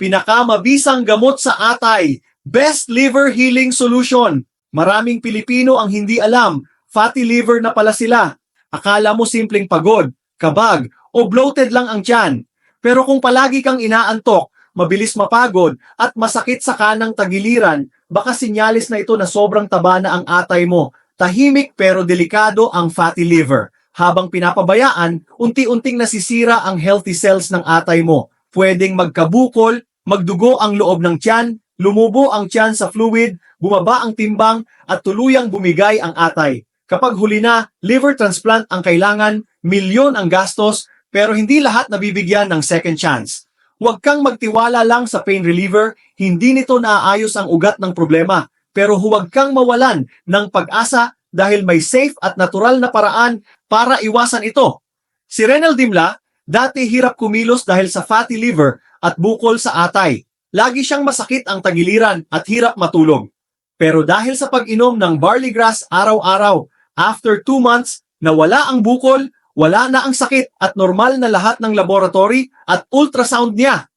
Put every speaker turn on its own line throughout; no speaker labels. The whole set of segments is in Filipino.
pinakamabisang gamot sa atay, best liver healing solution. Maraming Pilipino ang hindi alam, fatty liver na pala sila. Akala mo simpleng pagod, kabag, o bloated lang ang tiyan. Pero kung palagi kang inaantok, mabilis mapagod, at masakit sa kanang tagiliran, baka sinyalis na ito na sobrang taba na ang atay mo. Tahimik pero delikado ang fatty liver. Habang pinapabayaan, unti-unting nasisira ang healthy cells ng atay mo. Pwedeng magkabukol, magdugo ang loob ng tiyan, lumubo ang tiyan sa fluid, bumaba ang timbang, at tuluyang bumigay ang atay. Kapag huli na, liver transplant ang kailangan, milyon ang gastos, pero hindi lahat nabibigyan ng second chance. Huwag kang magtiwala lang sa pain reliever, hindi nito naaayos ang ugat ng problema. Pero huwag kang mawalan ng pag-asa dahil may safe at natural na paraan para iwasan ito. Si Renel Dimla, dati hirap kumilos dahil sa fatty liver at bukol sa atay. Lagi siyang masakit ang tagiliran at hirap matulog. Pero dahil sa pag-inom ng barley grass araw-araw, after 2 months, nawala ang bukol, wala na ang sakit at normal na lahat ng laboratory at ultrasound niya.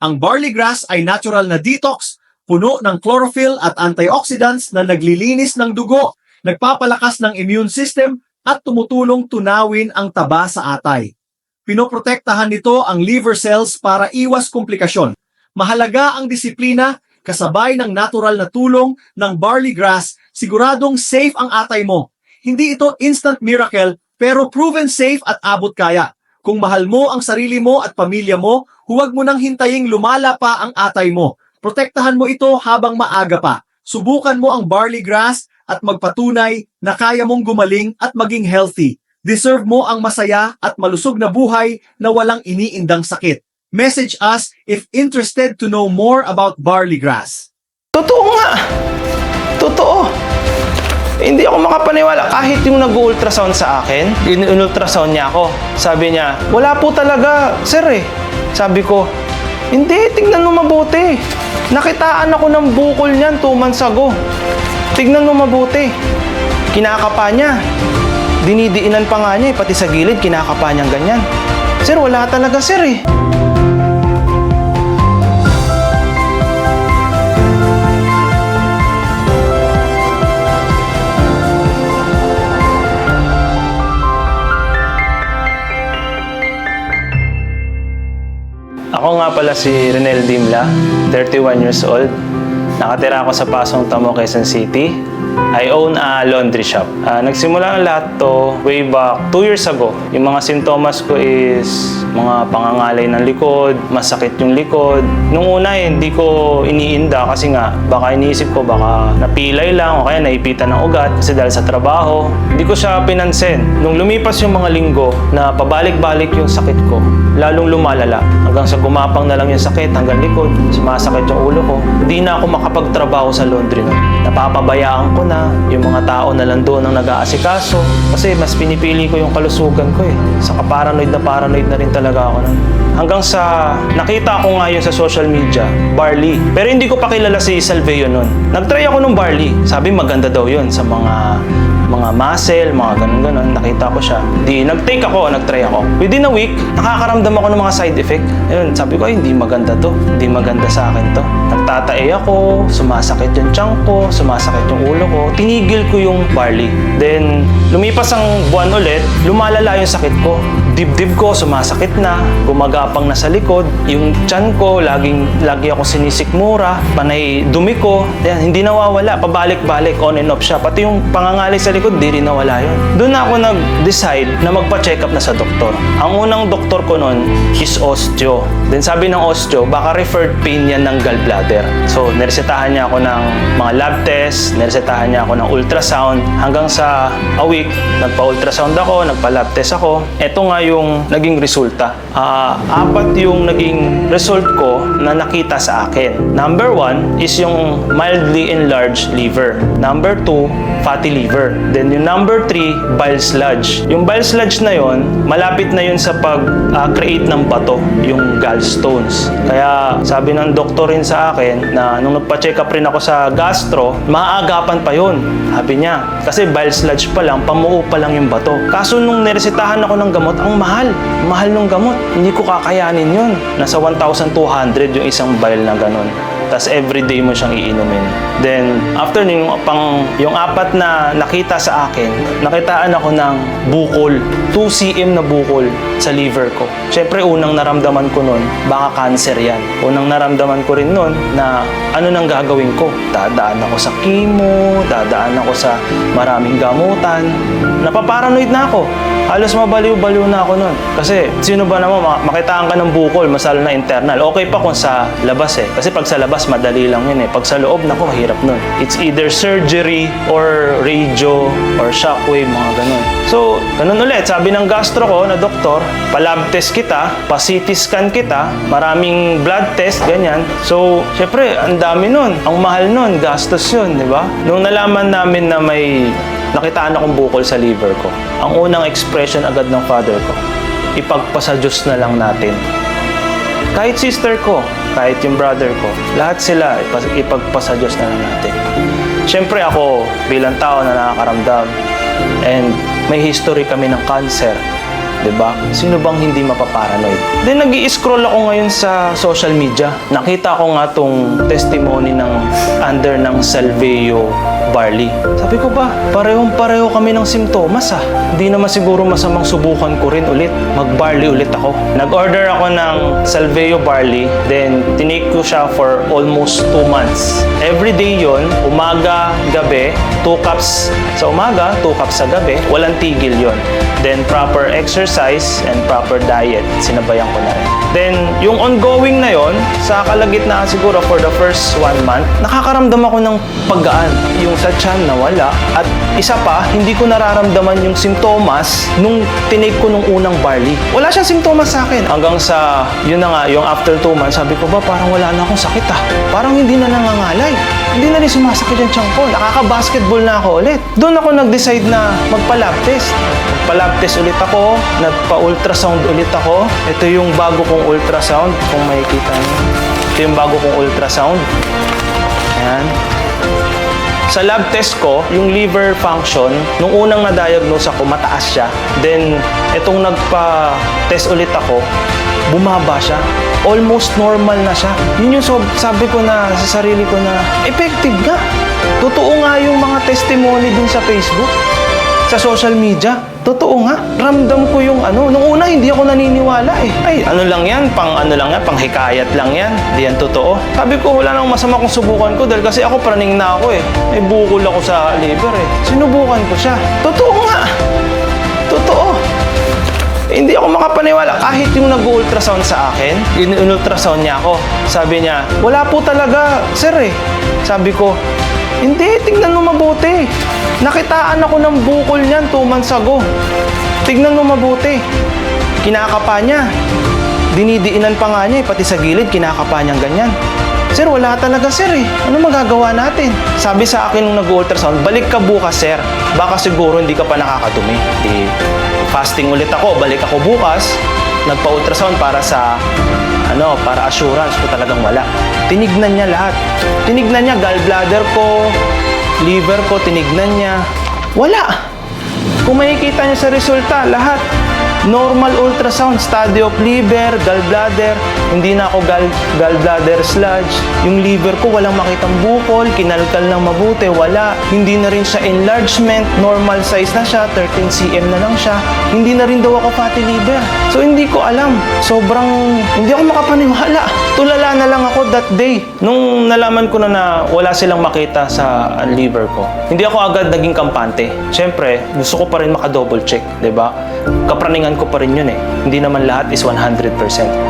Ang barley grass ay natural na detox, puno ng chlorophyll at antioxidants na naglilinis ng dugo, nagpapalakas ng immune system at tumutulong tunawin ang taba sa atay. Pinoprotektahan nito ang liver cells para iwas komplikasyon. Mahalaga ang disiplina, kasabay ng natural na tulong ng barley grass, siguradong safe ang atay mo. Hindi ito instant miracle, pero proven safe at abot kaya. Kung mahal mo ang sarili mo at pamilya mo, huwag mo nang hintaying lumala pa ang atay mo. Protektahan mo ito habang maaga pa. Subukan mo ang barley grass at magpatunay na kaya mong gumaling at maging healthy. Deserve mo ang masaya at malusog na buhay na walang iniindang sakit. Message us if interested to know more about barley grass.
Totoo nga. Totoo. Hindi ako makapaniwala. Kahit yung nag-ultrasound sa akin, in-ultrasound niya ako. Sabi niya, wala po talaga, sir eh. Sabi ko, hindi, tignan mo mabuti. Nakitaan ako ng bukol niyan 2 months ago. Tignan mo mabuti. Kinakapa niya. Dinidiinan pa nga niya eh, pati sa gilid, kinakapa niyang ganyan. Sir, wala talaga sir eh. Ako nga pala si Renel Dimla, 31 years old. Nakatira ako sa Pasong Tamo, Quezon City. I own a laundry shop. Nagsimula ang lahat to way back 2 years ago. Yung mga sintomas ko is mga pangangalay ng likod, masakit yung likod. Nung una hindi ko iniinda kasi nga baka iniisip ko baka napilay lang o kaya naipitan ng ugat kasi dahil sa trabaho. Hindi ko siya pinansin. Nung lumipas yung mga linggo na pabalik-balik yung sakit ko, lalong lumalala. Hanggang sa gumapang na lang yung sakit hanggang likod, sumasakit yung ulo ko. Hindi na ako makapagtrabaho sa laundry nun. Napapabayaan ko na yung mga tao na lang doon ang nag-aasikaso kasi mas pinipili ko yung kalusugan ko eh. Saka paranoid na rin talaga ako nun. Hanggang sa nakita ko nga yun sa social media, barley. Pero hindi ko pa kilala si Salveo nun. Nag-try ako ng barley. Sabi maganda daw yun sa mga muscle, mga ganun-ganun. Nakita ko siya. Nag-take ako, nag-try ako. Within a week, nakakaramdam ako ng mga side effect. Ayun, sabi ko, ay, hindi maganda to. Hindi maganda sa akin to. Nagtatae ako, sumasakit yung tiyan ko, sumasakit yung ulo ko. Tinigil ko yung barley. Then, lumipas ang buwan ulit, lumalala yung sakit ko. Dibdib ko, sumasakit na, gumagapang na sa likod. Yung tiyan ko, lagi ako sinisikmura, panay dumi ko. Yan, hindi nawawala, pabalik-balik, on and off siya. Pati yung pangangalay sa likod, di rin nawala yun. Doon ako nag-decide na magpa-check up na sa doktor. Ang unang doktor ko nun is osteo. Then sabi ng osteo, baka referred pain yan ng gallbladder. So, niresetahan niya ako ng mga lab test, niresetahan niya ako ng ultrasound. Hanggang sa a week, nagpa-ultrasound ako, nagpa-lab test ako. Ito nga yung naging resulta. 4 yung naging result ko na nakita sa akin. Number 1 is yung mildly enlarged liver. Number 2, fatty liver. Then yung number 3, bile sludge. Yung bile sludge na yon, malapit na yun sa pag-create ng bato, yung gallstones. Kaya sabi ng doktor rin sa akin na nung nagpa-check up rin ako sa gastro, maaagapan pa yun. Sabi niya, kasi bile sludge pa lang, pamuo pa lang yung bato. Kaso nung niresetahan ako ng gamot, ang mahal. Mahal ng gamot. Hindi ko kakayanin yun. Nasa 1,200 yung isang bile na ganun. Tapos everyday mo siyang iinumin. Then, after yung apat na nakita sa akin, nakitaan ako ng bukol. 2 cm na bukol sa liver ko. Siyempre, unang naramdaman ko nun, baka cancer yan. Unang naramdaman ko rin nun na ano nang gagawin ko. Dadaan ako sa chemo, dadaan ako sa maraming gamutan. Napaparanoid na ako. Halos mabaliw-baliw na ako nun. Kasi, sino ba naman makitaan ka ng bukol, masalo na internal. Okay pa kung sa labas eh. Kasi pag sa labas, madali lang yun eh. Pag sa loob, naku, mahirap nun. It's either surgery or radio or shockwave, mga ganun. So, ganun ulit. Sabi ng gastro ko na doktor, pa-lab test kita, pa-CT scan kita, maraming blood test, ganyan. So, syempre, ang dami nun. Ang mahal nun, gastos yun, di ba? Nung nalaman namin na may nakitaan akong bukol sa liver ko, ang unang expression agad ng father ko, ipagpasa Diyos na lang natin. Kahit sister ko, kahit yung brother ko, lahat sila ipagpasa Diyos na lang natin. Siyempre ako, bilang tao na nakakaramdam, and may history kami ng cancer, diba? Sino bang hindi mapaparanoid? Then nag-i-scroll ako ngayon sa social media. Nakita ko nga tong testimony ng under ng Salveo barley. Sabi ko ba, parehong-pareho kami ng simptomas ah. Hindi naman siguro masamang subukan ko rin ulit. Mag-barley ulit ako. Nag-order ako ng Salveo barley, then tinake ko siya for almost 2 months. Every day yon, umaga, gabi, 2 cups sa umaga, 2 cups sa gabi, walang tigil yon. Then proper exercise and proper diet, sinabayan ko na rin. Then yung ongoing na yon, sa kalagitnaan siguro for the first 1 month, nakakaramdam ako ng paggaan. Yung sa tiyan nawala. At isa pa, hindi ko nararamdaman yung simptomas nung tinake ko nung unang barley. Wala siyang simptomas sa akin. Hanggang sa, yun na nga, yung after 2 months, sabi ko ba, parang wala na akong sakit ah. Parang hindi na nangangalay. Hindi na rin sumasakit yung tiyan ko. Nakaka-basketball na ako ulit. Doon ako nag-decide na magpa-lab test. Magpa-lab test ulit ako. Nagpa-ultrasound ulit ako. Ito yung bago kong ultrasound. Kung makikita niyo. Ito yung bago kong ultrasound. Ayan. Sa lab test ko, yung liver function, nung unang na-diagnose ako, mataas siya. Then, itong nagpa-test ulit ako, bumaba siya. Almost normal na siya. Yun yung sabi ko na sa sarili ko na, effective nga. Totoo nga yung mga testimony dun sa Facebook, sa social media. Totoo nga. Ramdam ko yung ano. Nung una, hindi ako naniniwala eh. Ay, ano lang yan? Pang hikayat lang yan. Di yan totoo. Sabi ko, wala nang masama kung subukan ko dahil kasi ako praning na ako eh. May bukol ako sa liver eh. Sinubukan ko siya. Totoo nga. Totoo. Hindi ako makapaniwala. Kahit yung nag-ultrasound sa akin, in-ultrasound niya ako. Sabi niya, wala po talaga, sir eh. Sabi ko, hindi, tingnan mo mabuti. Nakitaan ako ng bukol niyan 2 months ago. Tignan mo mabuti. Kinakapa niya. Dinidiinan pa nga niya eh, pati sa gilid, kinakapa niyang ganyan. Sir, wala talaga sir eh. Ano magagawa natin? Sabi sa akin nung nag-ultrasound, balik ka bukas sir. Baka siguro hindi ka pa nakakadumi. Fasting ulit ako, balik ako bukas. Nagpa-ultrasound para assurance ko talagang wala. Tinignan niya lahat. Tinignan niya gallbladder ko, liver ko, tinignan niya. Wala. Kung makikita niya sa resulta, lahat. Normal ultrasound, study of liver, gallbladder, hindi na ako gallbladder sludge. Yung liver ko walang makitang bukol, kinalkal ng mabuti, wala. Hindi na rin siya enlargement, normal size na siya, 13 cm na lang siya. Hindi na rin daw ako fatty liver. So hindi ko alam, hindi ako makapaniwala. Tulala na lang ako that day. Nung nalaman ko na wala silang makita sa liver ko, hindi ako agad naging kampante. Siyempre, gusto ko pa rin maka-double check, 'di ba? Kapraningan ko pa rin yun eh. Hindi naman lahat is 100%.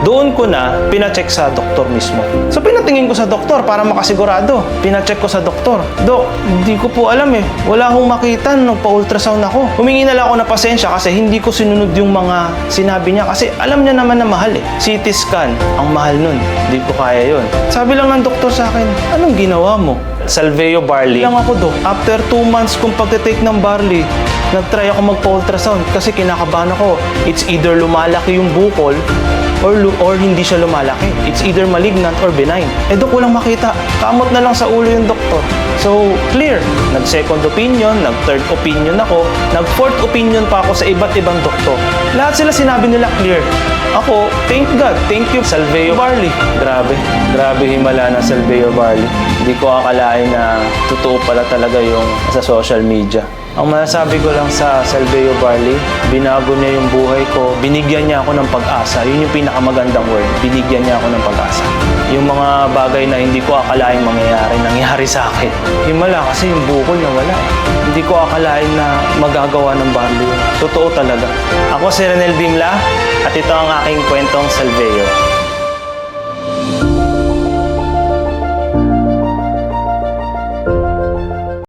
Doon ko na pina-check sa doktor mismo. So pinatingin ko sa doktor para makasigurado. Pina-check ko sa doktor. Dok, hindi ko po alam eh. Wala akong makita nung pa-ultrasound ako. Humingi na lang ako na pasensya kasi hindi ko sinunod yung mga sinabi niya kasi alam niya naman na mahal eh. CT scan, ang mahal nun. Hindi ko kaya yun. Sabi lang ng doktor sa akin, anong ginawa mo? Salveo Barley. Lang ako, Dok. After 2 months kung pagtitake ng barley, nag-try ako magpa-ultrasound kasi kinakabahan ako. It's either lumalaki yung bukol or hindi siya lumalaki. It's either malignant or benign. Eh, Dok, walang makita. Kamot na lang sa ulo yung doktor. So, clear. Nag-second opinion, nag-third opinion ako, nag-fourth opinion pa ako sa iba't ibang doktor. Lahat sila sinabi nila clear. Ako, thank God, thank you, Salveo Barley. Grabe himala ng Salveo Barley. Hindi ko akalain na totoo pala talaga yung sa social media. Ang masasabi ko lang sa Salveo Barley, binago niya yung buhay ko, binigyan niya ako ng pag-asa. Yun yung pinakamagandang word, binigyan niya ako ng pag-asa. Yung mga bagay na hindi ko akalain mangyayari, nangyari sa akin. Himala kasi yung bukol na wala. Hindi ko akalain na magagawa ng barley. Totoo talaga. Ako si Renel Dimla at ito ang aking kwentong Salveo.